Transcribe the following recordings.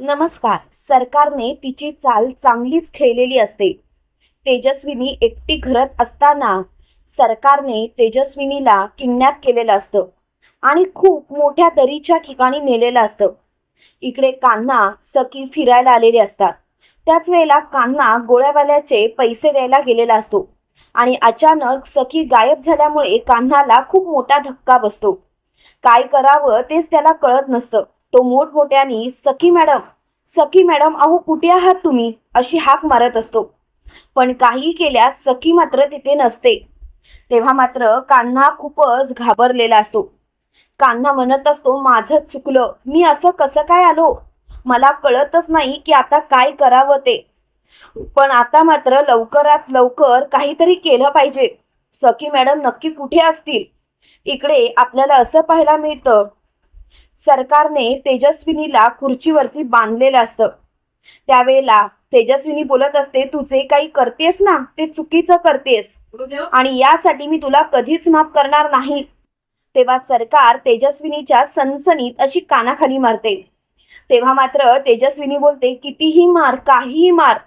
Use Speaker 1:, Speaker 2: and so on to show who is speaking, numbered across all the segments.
Speaker 1: नमस्कार. सरकारने तिची चाल चांगलीच खेळलेली असते. तेजस्विनी एकटी घरात असताना सरकारने तेजस्विनीला किडनॅप केलेलं असतं आणि खूप मोठ्या दरीच्या ठिकाणी नेलेलं असतं. इकडे कान्हा सखी फिरायला आलेले असतात. त्याच वेळेला कान्हा गोळ्यावाल्याचे पैसे द्यायला गेलेला असतो आणि अचानक सखी गायब झाल्यामुळे कान्हाला खूप मोठा धक्का बसतो. काय करावं तेच त्याला कळत नसतं. तो मोठमोठ्याने सखी मॅडम अहो कुठे आहात तुम्ही अशी हाक मारत असतो. पण काही केल्यास सखी मात्र तिथे नसते. तेव्हा मात्र कान्हा खूपच घाबरलेला असतो. कान्हा म्हणत असतो, माझं चुकलं, मी असं कसं काय आलो, मला कळतच नाही की आता काय करावं ते. पण आता मात्र लवकरात लवकर काहीतरी केलं पाहिजे. सखी मॅडम नक्की कुठे असतील. इकडे आपल्याला असं पाहायला मिळतं, सरकारने तेजस्विनीला खुर्चीवरती बांधलेलं असतं. त्यावेळेला तेजस्विनी बोलत असते, तू जे काही करतेस ना ते चुकीचं करतेस आणि यासाठी मी तुला कधीच माफ करणार नाही. तेव्हा सरकार तेजस्विनीच्या सणसणीत अशी कानाखाली मारते. तेव्हा मात्र तेजस्विनी बोलते, कितीही मार, काहीही मार,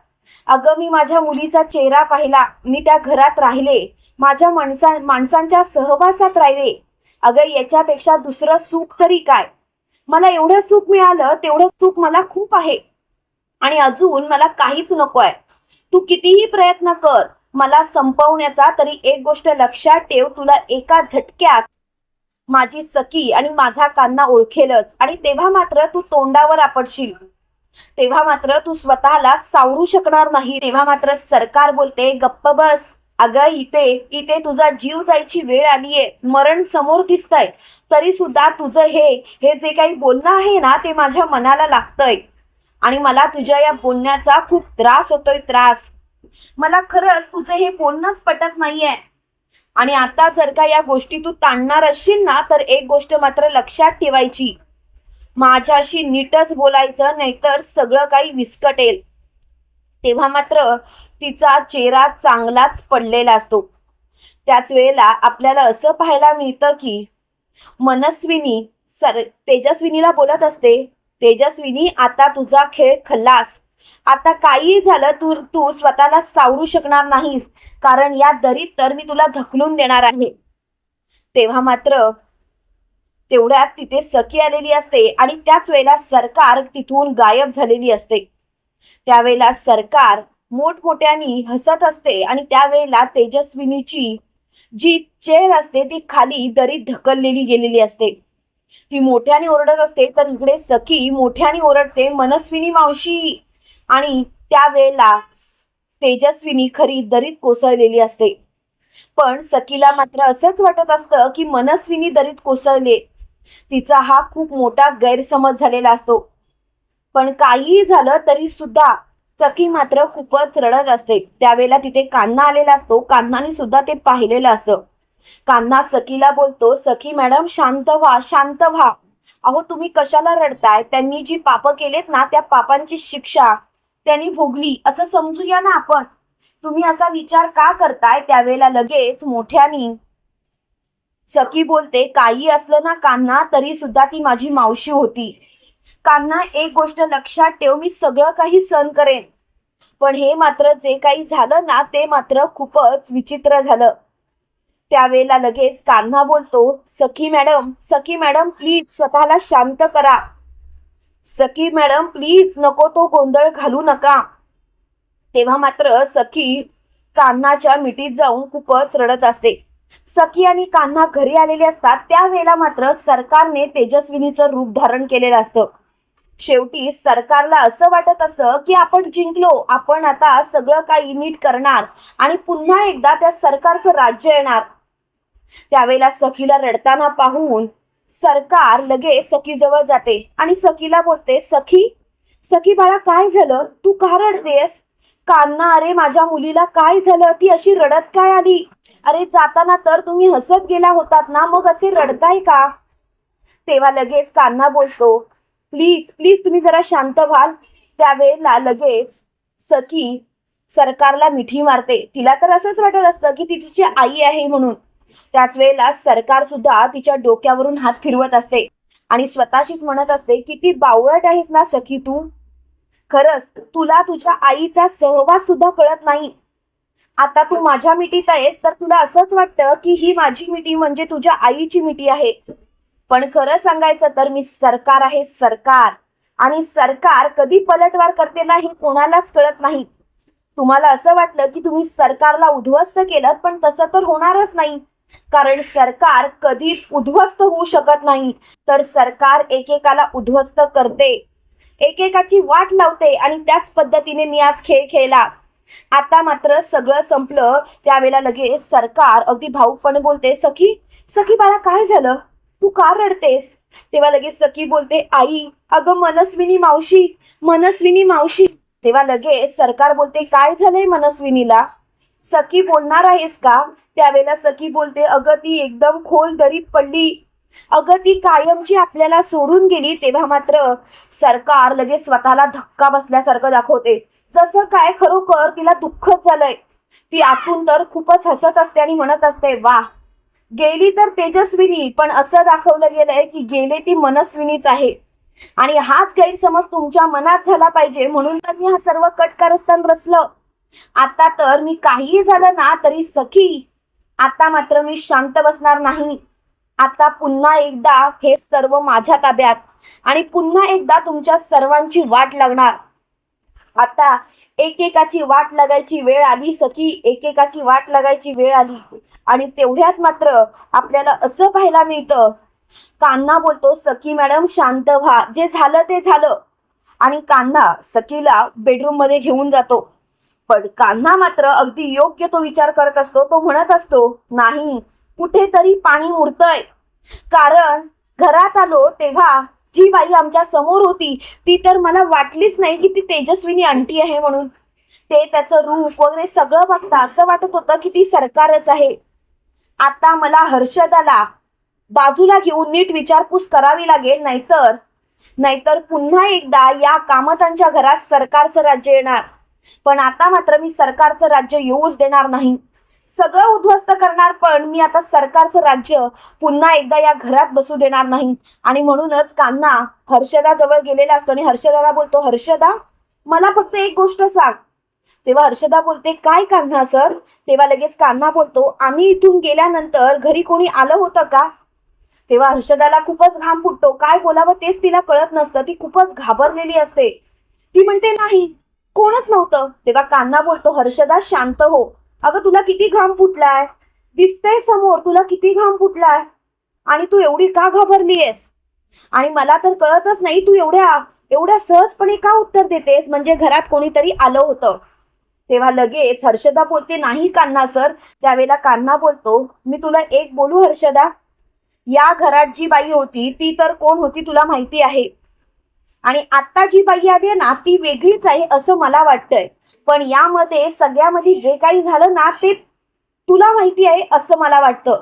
Speaker 1: अगं मी माझ्या मुलीचा चेहरा पाहिला, मी त्या घरात राहिले, माझ्या माणसांच्या सहवासात राहिले, अगं याच्यापेक्षा दुसरं सुख तरी काय. मला एवढं सुख मिळालं तेवढं सुख मला खूप आहे आणि अजून मला काहीच नको आहे. तू कितीही प्रयत्न कर मला संपवण्याचा, तरी एक गोष्ट लक्षात ठेव, तुला एका झटक्यात माझी सखी आणि माझा कान्हा ओळखेलच आणि तेव्हा मात्र तू तोंडावर आपटशील. तेव्हा मात्र तू स्वतःला सावरू शकणार नाही. तेव्हा मात्र सरकार बोलते, गप्प बस, अगं इथे इथे तुझा जीव जायची वेळ आलीये, मरण समोर दिसतंय, तरी सुद्धा तुझं हे जे काही बोलणं आहे ना ते माझ्या मनाला लागतंय आणि मला तुझ्या या बोलण्याचा खूप त्रास होतोय. त्रास मला खरंच तुझं हे बोलणंच पटत नाहीये आणि आता जर का या गोष्टी तू ताणणार असशील ना तर एक गोष्ट मात्र लक्षात ठेवायची, माझ्याशी नीटच बोलायचं, नाहीतर सगळं काही विस्कटेल. तेव्हा मात्र तिचा चेहरा चांगलाच पडलेला असतो. त्याच वेळेला आपल्याला असं पाहायला मिळतं की मनस्विनी तेजस्विनीला बोलत असते, तेजस्विनी आता तुझा खेळ खल्लास, आता काही झालं तू तू स्वतःला सावरू शकणार नाहीस, कारण या दरीत तर मी तुला ढकलून देणार आहे. तेव्हा मात्र तेवढ्यात तिथे सखी आलेली असते आणि त्याच वेळेला सरकार तिथून गायब झालेली असते. त्यावेळेला सरकार मोठमोठ्याने हसत असते आणि त्यावेळेला तेजस्विनीची जी चेअर असते ती खाली दरीत ढकललेली गेलेली असते. ती मोठ्याने ओरडत असते तर इकडे सखी मोठ्याने ओरडते, मनस्विनी मावशी, आणि त्यावेळेला तेजस्विनी खरी दरीत कोसळलेली असते. पण सखीला मात्र असंच वाटत असतं की मनस्विनी दरीत कोसळले. तिचा हा खूप मोठा गैरसमज झालेला असतो. पण काहीही झालं तरी सुद्धा सखी मात्र खूपच रडत असते. त्यावेळेला तिथे कान्हा आलेला असतो. कान्हाने सुद्धा ते पाहिलेलं असतं. कान्हा सखीला बोलतो, सखी मॅडम शांत व्हा, शांत व्हा, अहो तुम्ही कशाला रडताय, त्यांनी जी पापं केलेत ना त्या पापांची शिक्षा त्यांनी भोगली असं समजूया ना आपण, तुम्ही असा विचार का करताय. त्यावेळेला लगेच मोठ्यानी सखी बोलते, काही असलं ना कान्हा तरी सुद्धा ती माझी मावशी होती. कान्हा एक गोष्ट लक्षात ठेव, मी सगळं काही सहन करेन, पण हे मात्र जे काही झालं ना ते मात्र खूपच विचित्र झालं. त्यावेळेला लगेच कान्हा बोलतो, सखी मॅडम प्लीज स्वतःला शांत करा, सखी मॅडम प्लीज नको तो गोंधळ घालू नका. तेव्हा मात्र सखी कान्हाच्या मिठीत जाऊन खूपच रडत असते. सखी आणि कान्हा घरी आलेले असतात. त्यावेळेला मात्र सरकारने तेजस्विनीचं रूप धारण केलेलं असतं. शेवटी सरकारला असं वाटत असतं की आपण जिंकलो, आपण आता सगळं काही नीट करणार आणि पुन्हा एकदा त्या सरकारचं राज्य येणार. त्यावेळेला सखीला रडताना पाहून सरकार लगेच सखीजवळ जाते आणि सखीला बोलते, सखी सखी बाळा काय झालं, तू का रडतेस. कान्हा, अरे माझ्या मुलीला काय झालं, ती अशी रडत काय आली, अरे जाताना तर तुम्ही हसत गेला होतात ना, मग असे रडताय का. तेव्हा लगेच कान्हा बोलतो, प्लीज प्लीज तुम्ही जरा शांत व्हाल. त्यावेळेला लगेच सखी सरकारला मिठी मारते. तिला तर असंच वाटत असतं की ती तिची आई आहे म्हणून. त्याच वेळेला सरकार सुद्धा तिच्या डोक्यावरून हात फिरवत असते आणि स्वतःशीच म्हणत असते, किती बावळट आहेस ना सखी तू, खरंच तुला तुझ्या आईचा सहवास सुद्धा कळत नाही. आता तू माझ्या मिठीत आहेस तर तुला असंच वाटतं की ही माझी मिठी म्हणजे तुझ्या आईची मिठी आहे. पण खरं सांगायचं तर मी सरकार आहे, सरकार. आणि सरकार कधी पलटवार करते ना हे कोणालाच कळत नाही. तुम्हाला असं वाटलं की तुम्ही सरकारला उद्ध्वस्त केलं, पण तसं तर होणारच नाही. कारण सरकार कधीच उद्ध्वस्त होऊ शकत नाही. तर सरकार एकेकाला उद्ध्वस्त करते, एकेकाची वाट लावते. आणि त्याच पद्धतीने मी आज खेळ खेळला. आता मात्र सगळं संपलं. त्यावेळेला लगेच सरकार अगदी भाऊकपणे बोलते, सखी सखी बाळा काय झालं, तू का रडतेस? तेव्हा लगेच सखी बोलते, आई अगं मनस्विनी मावशी, मनस्विनी मावशी. तेव्हा लगेच सरकार बोलते, काय झालंय मनस्विनीला? सखी बोलणार आहेस का? त्यावेळेला सखी बोलते, अगं ती एकदम खोल दरीत पडली, अगं ती कायमची आपल्याला सोडून गेली. तेव्हा मात्र सरकार लगेच स्वतःला धक्का बसल्यासारखं दाखवते, जसं काय खरोखर तिला दुःखच झालंय. ती आतून तर खूपच हसत असते आणि म्हणत असते, वा गेली तर तेजस्विनी, पण असं दाखवलं गेलंय की गेले ती मनस्विनीच आहे. आणि हाच गैरसमज तुमच्या मनात झाला पाहिजे म्हणून तर मी हा सर्व कटकारस्थान रचलं. आता तर मी काहीही झालं ना तरी सखी, आता मात्र मी शांत बसणार नाही. आता पुन्हा एकदा हे सर्व माझ्या ताब्यात आणि पुन्हा एकदा तुमच्या सर्वांची वाट लागणार. आता एकेकाची वाट लागायची वेळ आली सखी, एकेकाची वाट लागायची वेळ आली. आणि तेवढ्यात मात्र आपल्याला असं पाहायला मिळतं, कान्हा बोलतो, सखी मॅडम शांत व्हा, जे झालं ते झालं. आणि कान्हा सखीला बेडरूम मध्ये घेऊन जातो. पण कान्हा मात्र अगदी योग्य तो विचार करत असतो. तो म्हणत असतो, नाही कुठेतरी पाणी मुरतंय. कारण घरात आलो तेव्हा जी बाई आमच्या समोर होती ती तर मला वाटलीच नाही की ती तेजस्विनी आंटी आहे म्हणून. ते त्याचं रूप वगैरे सगळं बघता असं वाटत होतं की ती सरकारच आहे. आता मला हर्षदाला बाजूला घेऊन नीट विचारपूस करावी लागेल, नाहीतर पुन्हा एकदा या कामतांच्या घरात सरकारचं राज्य येणार. पण आता मात्र मी सरकारचं राज्य येऊच देणार नाही. सगळं उद्ध्वस्त करणार, पण मी आता सरकारचं राज्य पुन्हा एकदा या घरात बसू देणार नाही. आणि म्हणूनच कान्हा हर्षदा जवळ गेलेला असतो आणि हर्षदाला बोलतो, हर्षदा मला फक्त एक गोष्ट सांग. तेव्हा हर्षदा बोलते, काय कान्हा सर? तेव्हा लगेच कान्हा बोलतो, आम्ही इथून गेल्यानंतर घरी कोणी आलं होतं का? तेव्हा हर्षदाला खूपच घाम फुटतो. काय बोलावं तेच तिला कळत नसतं. ती खूपच घाबरलेली असते. ती म्हणते, नाही कोणच नव्हतं. तेव्हा कान्हा बोलतो, हर्षदा शांत हो. अगं तुला किती घाम फुटलाय, दिसतंय समोर तुला किती घाम फुटलाय, आणि तू एवढी का घाबरलीयस? आणि मला तर कळतच नाही तू एवढ्या सहजपणे का उत्तर देतेस, म्हणजे घरात कोणीतरी आलं होतं. तेव्हा लगेच हर्षदा बोलते, नाही कान्हा सर. त्यावेळेला कान्हा बोलतो, मी तुला एक बोलू हर्षदा, या घरात जी बाई होती ती तर कोण होती तुला माहिती आहे. आणि आता जी बाई आली ना ती वेगळीच आहे असं मला वाटतंय. पण यामध्ये सगळ्यामध्ये जे काही झालं ना ते तुला माहिती आहे असं मला वाटतं.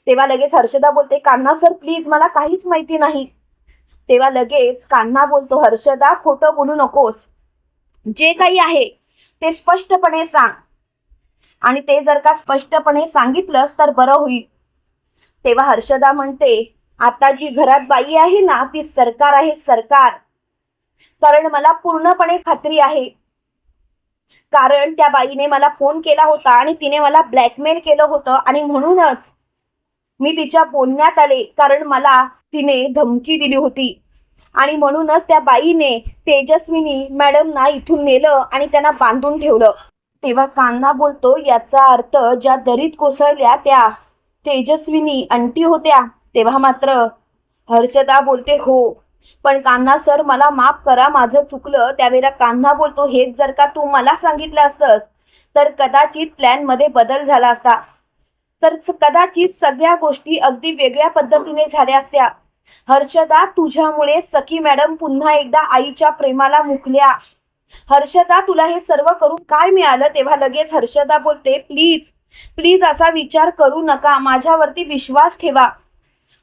Speaker 1: तेव्हा लगेच हर्षदा बोलते, कान्हा सर प्लीज मला काहीच माहिती नाही. तेव्हा लगेच कान्हा बोलतो, हर्षदा खोटं बोलू नकोस, जे काही आहे ते स्पष्टपणे सांग. आणि ते जर का स्पष्टपणे सांगितलंस तर बरं होईल. तेव्हा हर्षदा म्हणते, आता जी घरात बाई आहे ना ती सरकार आहे, सरकार. कारण मला पूर्णपणे खात्री आहे, कारण त्या बाईने मला फोन केला होता आणि तिने मला ब्लॅकमेल केलं होतं. आणि म्हणूनच मी तिच्या बोलण्यात आले, कारण मला तिने धमकी दिली होती. आणि म्हणूनच त्या बाईने तेजस्विनी मॅडमना इथून नेलं आणि त्यांना बांधून ठेवलं. तेव्हा कान्हा बोलतो, याचा अर्थ ज्या दरीत कोसळल्या त्या तेजस्विनी आंटी होत्या. तेव्हा मात्र हर्षदा बोलते, हो पण कान्हा सर मला माफ करा, माझं चुकलं. त्यावेळेला कान्हा बोलतो, हेच जर का तू मला सांगितलं असतंस तर कदाचित प्लॅन मध्ये बदल झाला असता, तर कदाचित सगळ्या गोष्टी अगदी वेगळ्या पद्धतीने झाल्या असत्या. हर्षदा तुझ्यामुळे सखी मॅडम पुन्हा एकदा आईच्या प्रेमाला मुकल्या. हर्षदा तुला हे सर्व करून काय मिळालं? तेव्हा लगेच हर्षदा बोलते, प्लीज प्लीज असा विचार करू नका, माझ्यावरती विश्वास ठेवा.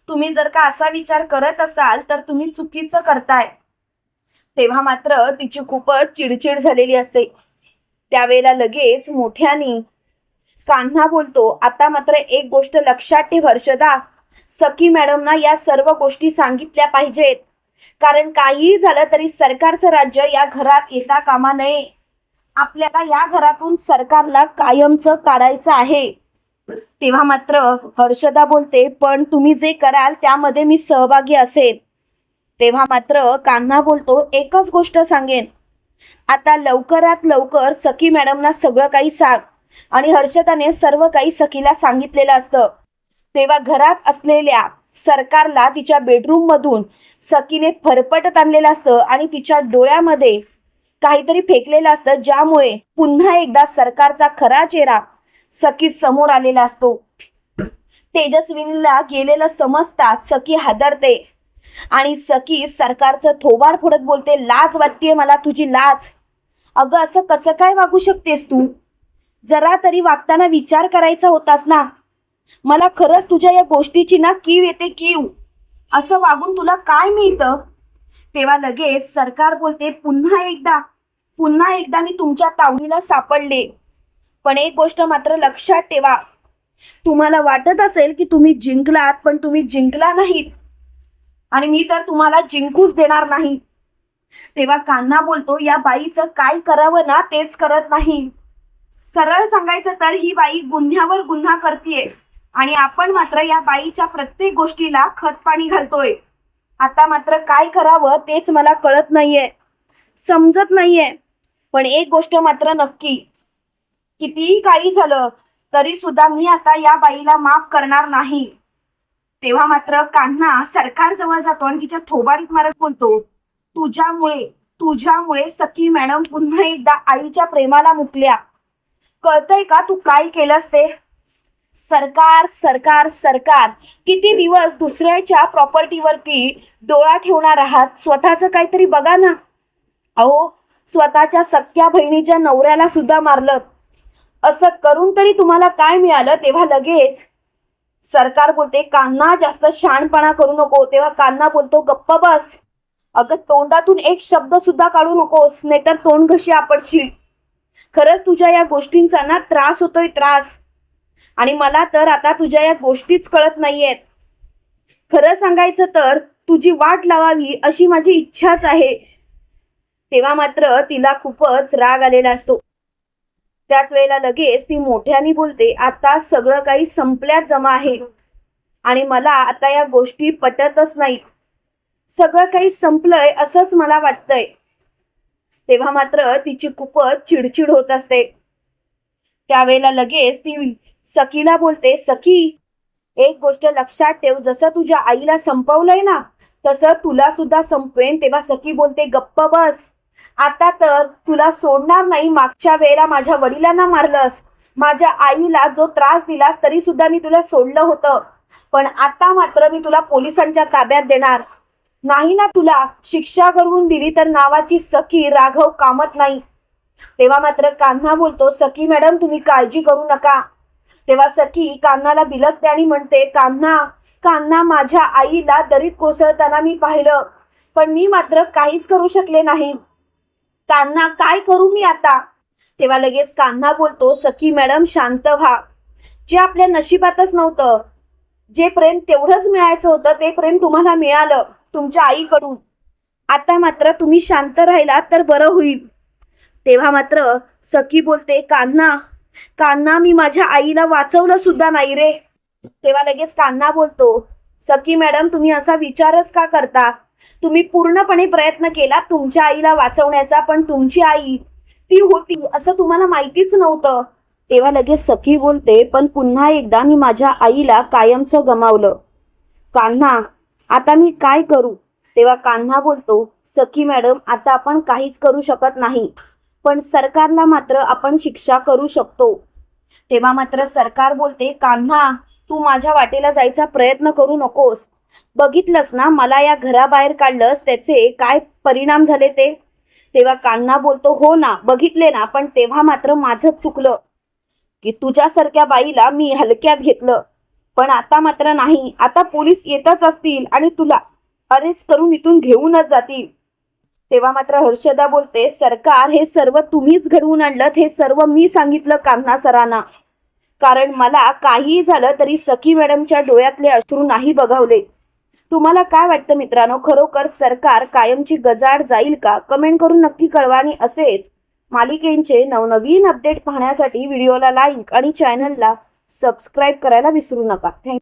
Speaker 1: तुम्ही जर का असा विचार करत असाल तर तुम्ही चुकीचं करताय. तेव्हा मात्र तिची खूपच चिडचिड झालेली असते. त्यावेळेला लगेच मोठ्याने कान्हा बोलतो, आता मात्र एक गोष्ट लक्षात ठेव हर्षदा, सखी मॅडमना या सर्व गोष्टी सांगितल्या पाहिजेत. कारण काहीही झालं तरी सरकारचं राज्य या घरात येता कामा नये. आपल्याला या घरातून सरकारला कायमचं काढायचं आहे. तेव्हा मात्र हर्षदा बोलते, पण तुम्ही जे कराल त्यामध्ये मी सहभागी असेल. तेव्हा मात्र कान्हा बोलतो, एकच गोष्ट सांगेन, आता लवकरात लवकर सखी मॅडमना सगळं काही सांग. आणि हर्षदाने सर्व काही सखीला सांगितलेलं असतं. तेव्हा घरात असलेल्या सरकारला तिच्या बेडरूम मधून सखीने फरफटत आणलेलं असतं आणि तिच्या डोळ्यामध्ये काहीतरी फेकलेलं असतं, ज्यामुळे पुन्हा एकदा सरकारचा खरा चेहरा सखी समोर आलेला असतो. तेजस्विनीला गेलेलं समजताच सखी हादरते आणि सखी सरकारचं थोबाड फोडत बोलते, लाज वाटतेय मला तुझी, लाज. अगं असं कसं काय वागू शकतेस तू? जरा तरी वागताना विचार करायचा होतास ना. मला खरंच तुझ्या या गोष्टीची ना कीव येते, कीव. असं वागून तुला काय मिळतं? तेव्हा लगेच सरकार बोलते, पुन्हा एकदा मी तुमच्या तावडीला सापडले. पण एक गोष्ट मात्र लक्षात ठेवा, तुम्हाला वाटत असेल की तुम्ही जिंकलात, पण तुम्ही जिंकला नाहीत आणि मी तर तुम्हाला जिंकूच देणार नाही. तेव्हा कान्हा बोलतो, या बाईचं काय करावं ना तेच करत नाही. सरळ सांगायचं तर ही बाई गुन्ह्यावर गुन्हा करतेय आणि आपण मात्र या बाईच्या प्रत्येक गोष्टीला खतपाणी घालतोय. आता मात्र काय करावं तेच मला कळत नाहीये, समजत नाहीये. पण एक गोष्ट मात्र नक्की, कितीही काही झालं तरी सुद्धा मी आता या बाईला माफ करणार नाही. तेव्हा मात्र कान्हा सरकारजवळ जातो आणि तिच्या थोबाडीत मारत बोलतो, तुझ्यामुळे सखी मॅडम पुन्हा एकदा आईच्या प्रेमाला मुकल्या. कळतंय का तू काय केलंस ते? सरकार सरकार सरकार, किती दिवस दुसऱ्याच्या प्रॉपर्टीवरती डोळा ठेवणार आहात? स्वतःचं काहीतरी बघा ना. अहो, स्वतःच्या सख्या बहिणीच्या नवऱ्याला सुद्धा मारलं. असं करून तरी तुम्हाला काय मिळालं? तेव्हा लगेच सरकार बोलते, कान्हा जास्त शहाणपणा करू नको. तेव्हा कान्हा बोलतो, गप्प बस. अगं तोंडातून एक शब्द सुद्धा काढू नकोस, नाहीतर तोंड घशी आपटशील. खरंच तुझ्या या गोष्टींचा ना त्रास होतोय, त्रास. आणि मला तर आता तुझ्या या गोष्टीच कळत नाहीयेत. खरं सांगायचं तर तुझी वाट लावावी अशी माझी इच्छाच आहे. तेव्हा मात्र तिला खूपच राग आलेला असतो. त्याच वेळेला लगेच ती मोठ्याने बोलते, आता सगळं काही संपल्यात जमा आहे आणि मला आता या गोष्टी पटतच नाहीत. सगळं काही संपलंय असंच मला वाटतंय. तेव्हा मात्र तिची खूपच चिडचिड होत असते. त्यावेळेला लगेच ती सखीला बोलते, सखी एक गोष्ट लक्षात ठेव, जसं तुझ्या आईला संपवलंय ना तसं तुला सुद्धा संपवेन. तेव्हा सखी बोलते, गप्प बस. आता तर तुला सोडणार नाही. मागच्या वेळेला माझ्या वडिलांना मारलंस, माझ्या आईला जो त्रास दिलास तरी सुद्धा मी तुला सोडलं होतं. पण आता मात्र मी तुला पोलिसांच्या ताब्यात देणार नाही ना. तुला शिक्षा करून दिली तर नावाची सखी राघव कामत नाही. तेव्हा मात्र कान्हा बोलतो, सखी मॅडम तुम्ही काळजी करू नका. तेव्हा सखी कान्हाला बिलकते आणि म्हणते, कान्हा माझ्या आईला दरीत कोसळताना मी पाहिलं, पण मी मात्र काहीच करू शकले नाही. कान्हा काय करू मी आता? तेव्हा लगेच कान्हा बोलतो, सखी मॅडम शांत व्हा. जे आपल्या नशिबातच नव्हतं, जे प्रेम तेवढंच मिळायचं होतं ते प्रेम तुम्हाला मिळालं तुमच्या आईकडून. आता मात्र तुम्ही शांत राहिलात तर बरं होईल. तेव्हा मात्र सखी बोलते, कान्हा मी माझ्या आईला वाचवलं सुद्धा नाही रे. तेव्हा लगेच कान्हा बोलतो, सखी मॅडम तुम्ही असा विचारच का करता? तुम्ही पूर्णपणे प्रयत्न केला तुमच्या आईला वाचवण्याचा, पण तुमची आई ती होती असं तुम्हाला माहितीच नव्हतं. तेव्हा लगेच सखी बोलते, पण पुन्हा एकदा मी माझ्या आईला कायमचं गमावलं. कान्हा आता मी काय करू? तेव्हा कान्हा बोलतो, सखी मॅडम आता आपण काहीच करू शकत नाही, पण सरकारला मात्र आपण शिक्षा करू शकतो. तेव्हा मात्र सरकार बोलते, कान्हा तू माझ्या वाटेला जायचा प्रयत्न करू नकोस. बघितलंस ना मला या घराबाहेर काढलंस त्याचे काय परिणाम झाले ते. तेव्हा कान्हा बोलतो, हो ना बघितले ना, पण तेव्हा मात्र माझं चुकलं की तुझ्यासारख्या बाईला मी हलक्यात घेतलं. पण आता मात्र नाही. आता पोलीस येतच असतील आणि तुला अरेस्ट करून इथून घेऊनच जातील. तेव्हा मात्र हर्षदा बोलते, सरकार हे सर्व तुम्हीच घडवून आणलं, हे सर्व मी सांगितलं कान्हा सरांना. कारण मला काहीही झालं तरी सखी मॅडमच्या डोळ्यातले अश्रू नाही बघावले. तुम्हाला काय वाटतं मित्रांनो, खरोखर सरकार कायमची गजाआड जाईल का? कमेंट करून नक्की कळवा आणि असेच मालिकेंचे नवनवीन अपडेट पाहण्यासाठी व्हिडिओला लाईक आणि चॅनलला सबस्क्राईब करायला विसरू नका. थँक्यू.